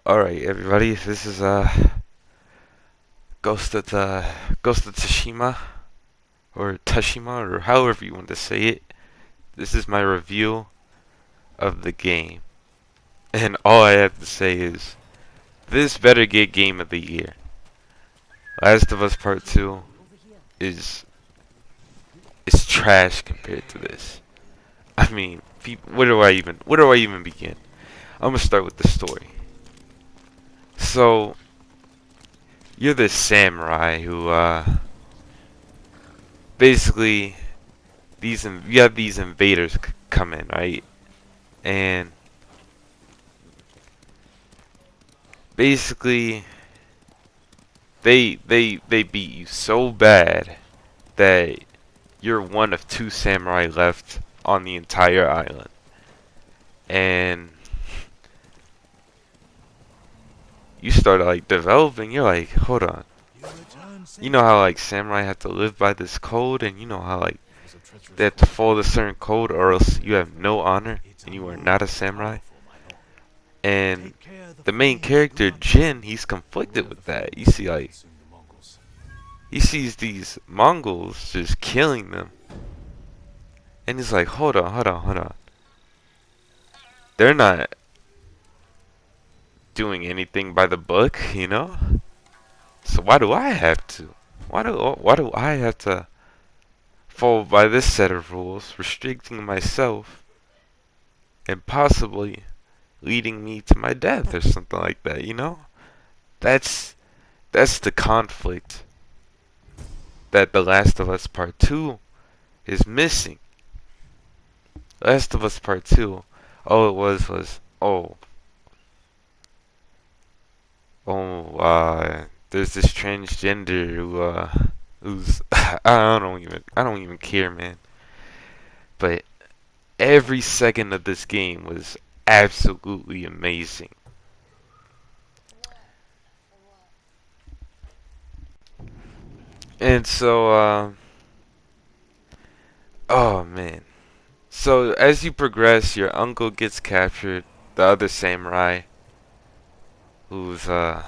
Alright, everybody, this is Ghost of Tsushima, or Tashima, or however you want to say it. This is my review of the game. And all I have to say is, this better get Game of the Year. Last of Us Part 2 is trash compared to this. I mean, where do I even begin? I'm gonna start with the story. So, you're this samurai who, basically, you have these invaders come in, right? And basically, they beat you so bad that you're one of two samurai left on the entire island. And you start like developing. You're like, hold on. You know how like samurai have to live by this code, and you know how like they have to follow a certain code, or else you have no honor and you are not a samurai. And the main character, Jin, he's conflicted with that. You see, like, he sees these Mongols just killing them. And he's like, hold on, hold on, hold on. They're not doing anything by the book, you know? So why do I have to? Why do I have to follow by this set of rules, restricting myself and possibly leading me to my death or something like that, you know? That's that's the conflict that The Last of Us Part 2 is missing. Last of Us Part 2, all it was, there's this transgender who's, I don't even care, man. But every second of this game was absolutely amazing. And so, oh man. So as you progress, your uncle gets captured, the other samurai, who's uh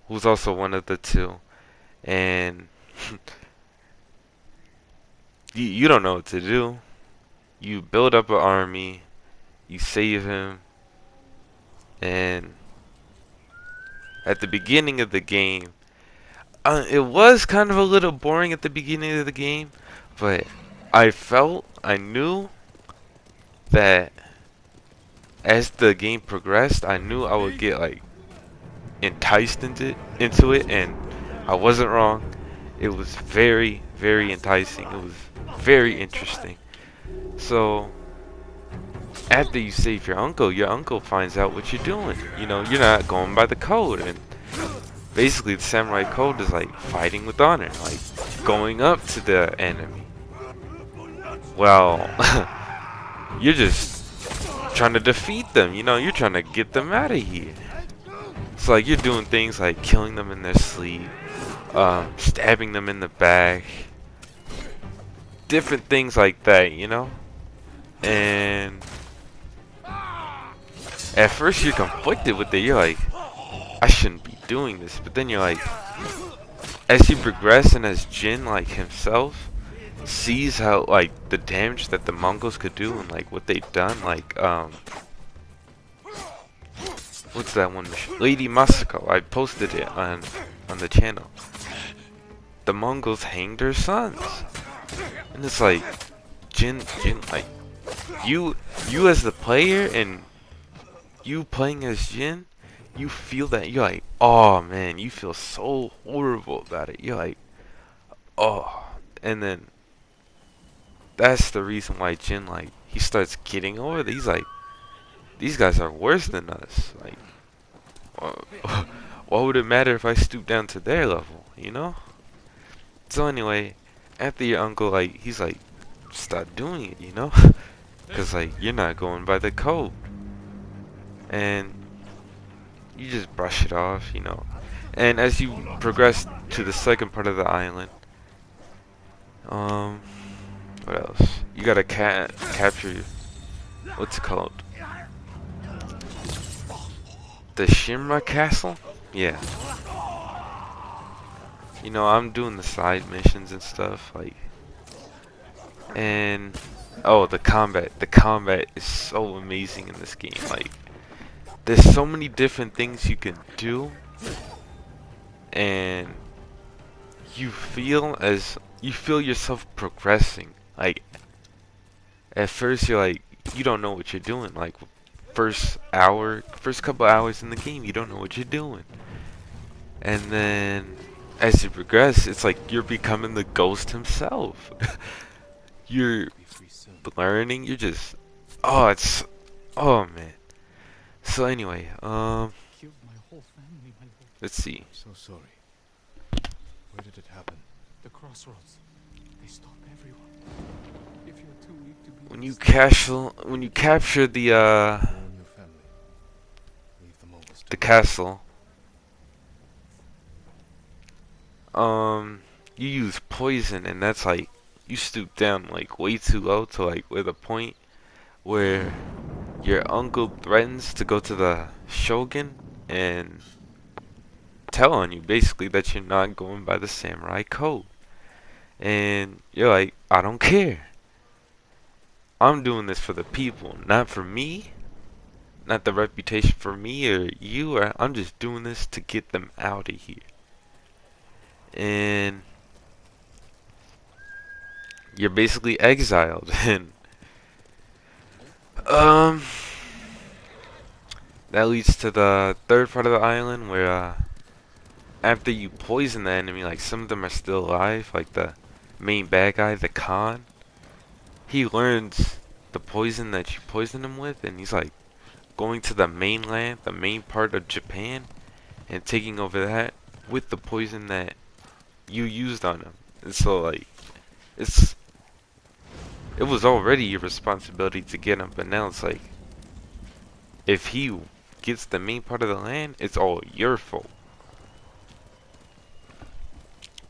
who's also one of the two, and you don't know what to do. You build up an army, you save him, and at the beginning of the game, it was kind of a little boring at the beginning of the game, but I knew that as the game progressed, I knew I would get like enticed into it, and I wasn't wrong. It was very, very enticing. It was very interesting. So after you save your uncle finds out what you're doing. You know, you're not going by the code, and basically the samurai code is like fighting with honor, like going up to the enemy. Well, you're just trying to defeat them. You know, you're trying to get them out of here. It's like you're doing things like killing them in their sleep, stabbing them in the back, different things like that, you know? And at first you're conflicted with it. You're like, I shouldn't be doing this. But then you're like, as you progress and as Jin, like himself, sees how, like, the damage that the Mongols could do and, like, what they've done, like, what's that one? Lady Masako. I posted it on the channel. The Mongols hanged her sons. And it's like, Jin, like, you as the player and you playing as Jin, you feel that. You're like, oh man, you feel so horrible about it. You're like, oh. And then that's the reason why Jin, like, he starts getting over it. He's like, these guys are worse than us. Like, what would it matter if I stoop down to their level, you know? So anyway, after your uncle, like, he's like, stop doing it, you know? Because, like, you're not going by the code. And you just brush it off, you know? And as you progress to the second part of the island, what else? You gotta capture, what's it called? The Shimra Castle? Yeah. You know, I'm doing the side missions and stuff, like, and oh, the combat. The combat is so amazing in this game. Like, there's so many different things you can do, and you feel yourself progressing. Like, at first you're like, you don't know what you're doing. Like, first couple hours in the game, you don't know what you're doing. And then as you progress, it's like you're becoming the ghost himself. You're learning, you're just, oh, it's, oh man. So anyway, let's see. So sorry. Where did it happen? The crossroads. They stop everyone. If you're too weak to be When you capture the You and your family. Leave them almost. the castle, you use poison, and that's like you stoop down like way too low to like where the point where your uncle threatens to go to the shogun and tell on you basically that you're not going by the samurai code. And you're like, I don't care. I'm doing this for the people, not for me, not the reputation for me or you, or I'm just doing this to get them out of here. And you're basically exiled. And that leads to the third part of the island where after you poison the enemy, like some of them are still alive, like the main bad guy, the Khan. He learns the poison that you poisoned him with, and he's like going to the mainland, the main part of Japan, and taking over that with the poison that you used on him. And so like it was already your responsibility to get him, but now it's like if he gets the main part of the land, it's all your fault.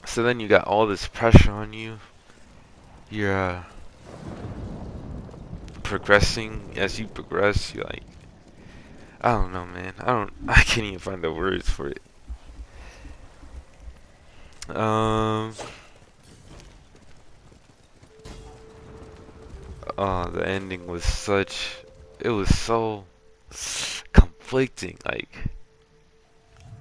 So then you got all this pressure on you. You're progressing. As you progress, you're like, I don't know, man. I can't even find the words for it. Oh, the ending was it was so conflicting. Like,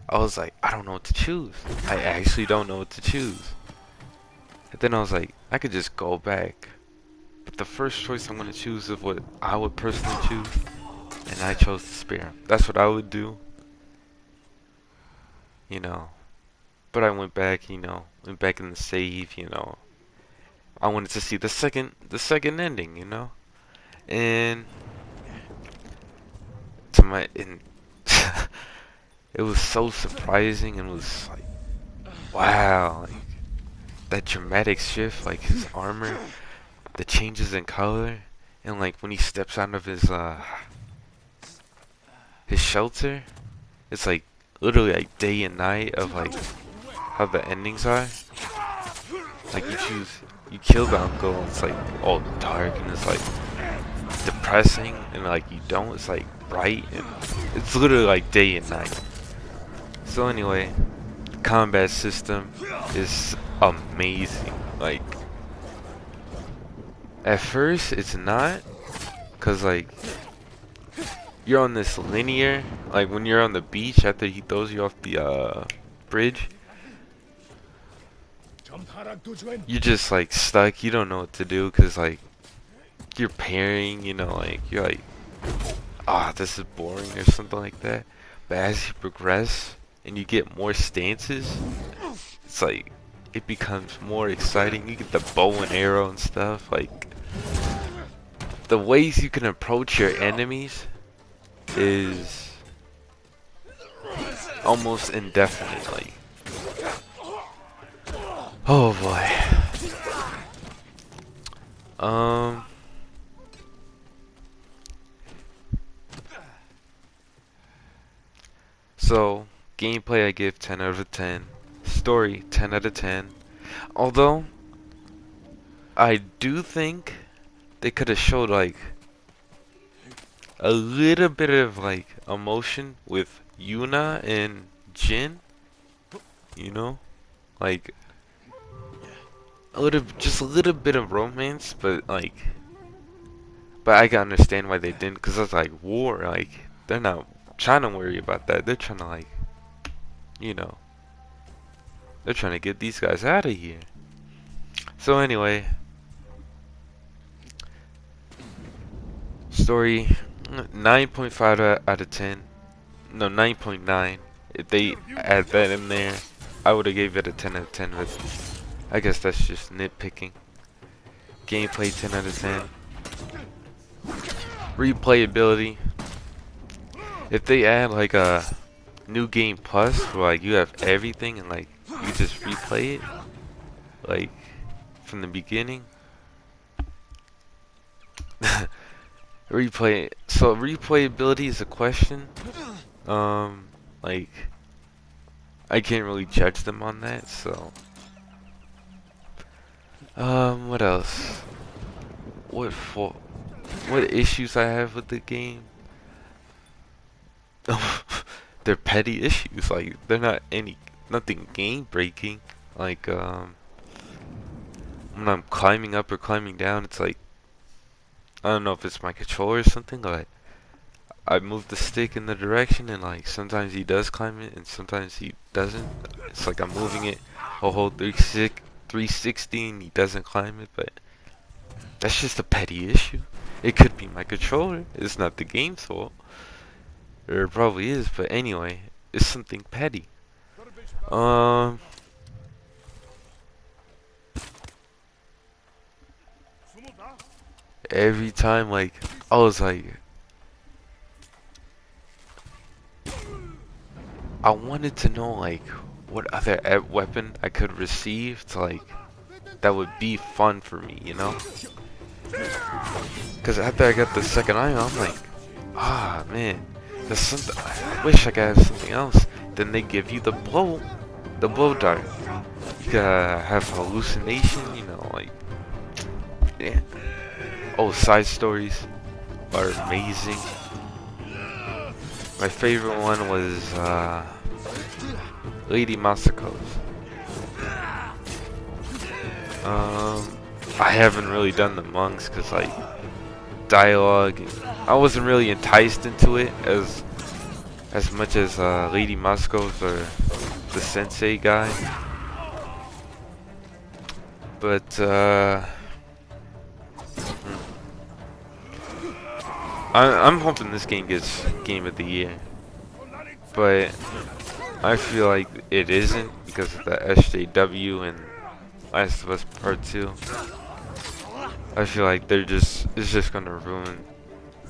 I was like, I don't know what to choose. I actually don't know what to choose. And then I was like, I could just go back. But the first choice I'm going to choose is what I would personally choose. And I chose to spare him. That's what I would do. You know. But I went back, went back in the save, I wanted to see the second ending, And and it was so surprising, and it was like, wow, like that dramatic shift, like his armor, the changes in color, and like when he steps out of his shelter, it's like literally like day and night of like how the endings are. Like you kill the uncle, and it's like all dark and it's like depressing, and like you don't, it's like bright, and it's literally like day and night. So anyway, the combat system is amazing. Like at first it's not, cause like you're on this linear, like when you're on the beach after he throws you off the bridge, you're just like stuck. You don't know what to do, cause like you're pairing, like you're like, ah, this is boring or something like that. But as you progress and you get more stances, it's like it becomes more exciting. You get the bow and arrow and stuff. Like the ways you can approach your enemies is almost indefinitely. Oh boy. So gameplay I give 10 out of 10. Story 10 out of 10. Although I do think they could have showed like a little bit of like emotion with Yuna and Jin, you know, like just a little bit of romance, but I can understand why they didn't, cause it's like war, like they're not trying to worry about that. They're trying to like, you know, they're trying to get these guys out of here. So anyway, story 9.5 out of 10. No, 9.9. If they add that in there, I would have gave it a 10 out of 10, but I guess that's just nitpicking. Gameplay 10 out of 10. Replayability. If they add like a new game plus where like you have everything and like you just replay it like from the beginning. So replayability is a question. Like I can't really judge them on that, so what else? What issues I have with the game? They're petty issues. Like they're not nothing game breaking. Like when I'm climbing up or climbing down, it's like I don't know if it's my controller or something. Like I move the stick in the direction, and like sometimes he does climb it, and sometimes he doesn't. It's like I'm moving it a whole 360, and he doesn't climb it. But that's just a petty issue. It could be my controller. It's not the game's fault. Or it probably is, but anyway, it's something petty. Um, every time, like, I was like, I wanted to know, like, what other weapon I could receive to, like, that would be fun for me, you know? Because after I got the second item, I'm like, ah, man, there's something, I wish I could have something else. Then they give you the blow dart. You gotta have hallucination, you know, like, yeah. Oh, side stories are amazing. My favorite one was Lady Masako's. I haven't really done the monks because like dialogue, I wasn't really enticed into it as much as Lady Masco's or the sensei guy. But I'm hoping this game gets Game of the Year, but I feel like it isn't because of the SJW and Last of Us Part 2. I feel like it's just gonna ruin.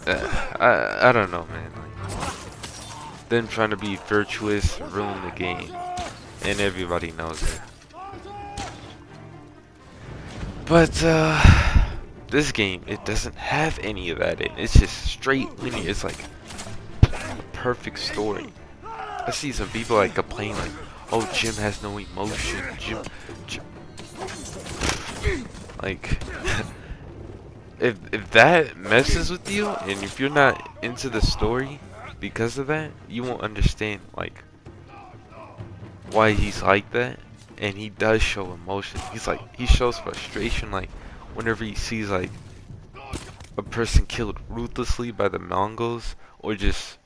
I don't know, man. Them trying to be virtuous ruin the game, and everybody knows it. But this game, it doesn't have any of that in it. It's just straight linear. It's like a perfect story. I see some people like complain like, "Oh, Jim has no emotion. Jim like." If that messes with you, and if you're not into the story because of that, you won't understand like why he's like that. And he does show emotion. He shows frustration like whenever he sees like a person killed ruthlessly by the Mongols or just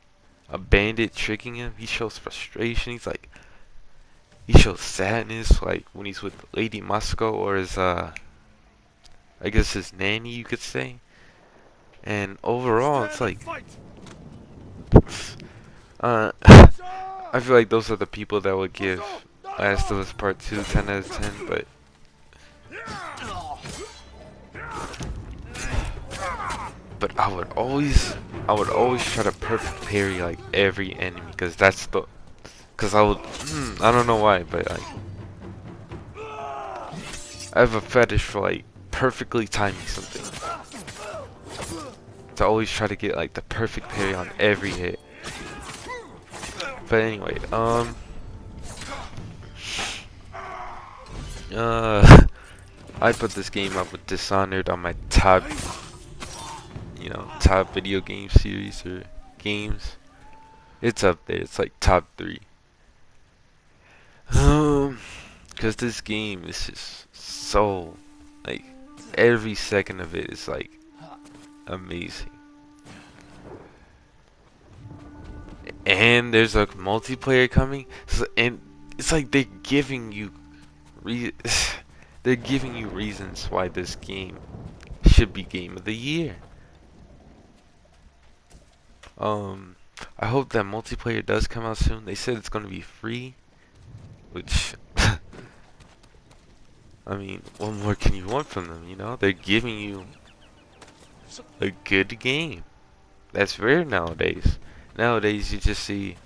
a bandit tricking him. He shows frustration. He shows sadness like when he's with Lady Moscow or his I guess his nanny, you could say. And overall, it's like, I feel like those are the people that would give Last of Us Part 2 10 out of 10, but I would always try to perfect parry like every enemy, because I don't know why, but like, I have a fetish for like perfectly timing something. To always try to get like the perfect parry on every hit. But anyway, I put this game up with Dishonored on my top, top video game series or games. It's up there. It's like top three. Cause this game is just so like every second of it is like amazing. And there's a multiplayer coming, and it's like re they're giving you reasons why this game should be game of the year. I hope that multiplayer does come out soon. They said it's gonna be free, which I mean, what more can you want from them? They're giving you a good game. That's rare nowadays. Nowadays you just see,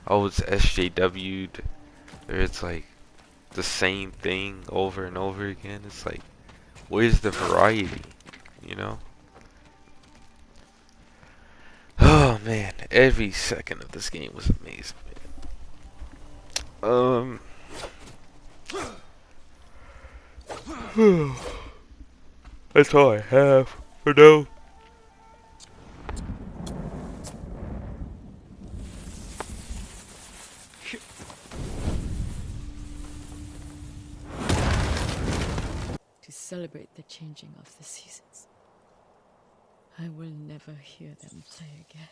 oh, it's SJW'd, or it's like the same thing over and over again. It's like, where's the variety? You know? Oh man, every second of this game was amazing, man. That's all I have for now. To celebrate the changing of the seasons. I will never hear them play again.